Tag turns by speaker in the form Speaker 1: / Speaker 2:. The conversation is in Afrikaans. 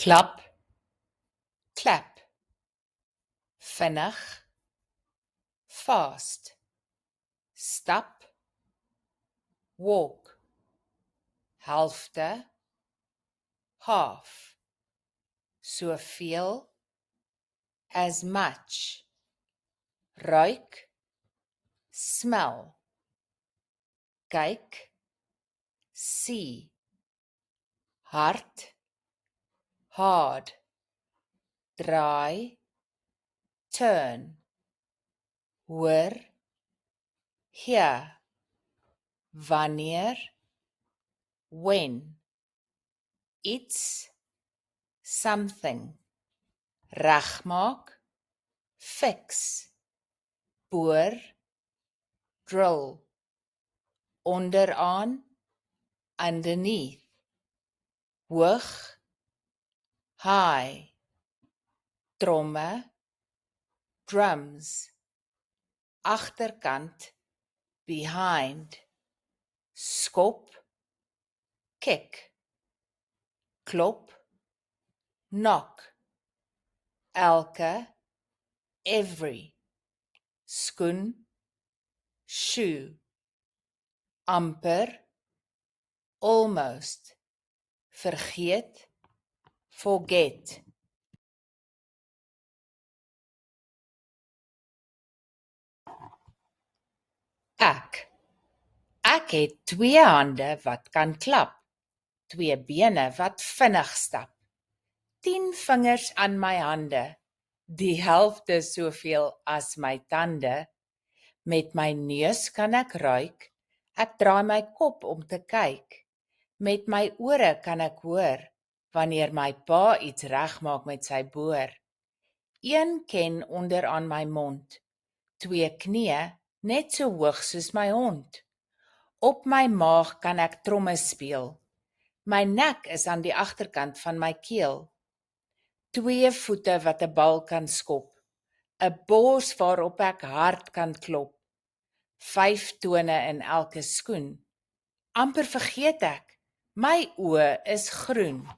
Speaker 1: klap, clap, vinnig, fast, stap, walk, helfte, half, soveel, as much, ruik, smell, kyk, see, hard, hard, draai, turn, hoor, hear, wanneer, when, iets, something, regmaak, fix, boor, drill, onderaan, underneath, hoog, high, tromme, drums, agterkant, behind, skop, kick, klop, knock, elke, every, skoen, shoe, amper, almost, vergeet, forget. Ek het 2 hande wat kan klap, 2 bene wat vinnig stap, 10 vingers aan my hande, die helfte soveel as my tande. Met my neus kan ek ruik, ek draai my kop om te kyk. Met my ore kan ek hoor, wanneer my pa iets regmaak met sy boor. 1 ken onderaan my mond, 2 knieë, net so hoog soos my hond. Op my maag kan ek tromme speel, my nek is aan die agterkant van my keel. 2 voete wat 'n bal kan skop, 'n bors waarop ek hard kan klop. 5 tone in elke skoen, amper vergeet ek, my oë is groen.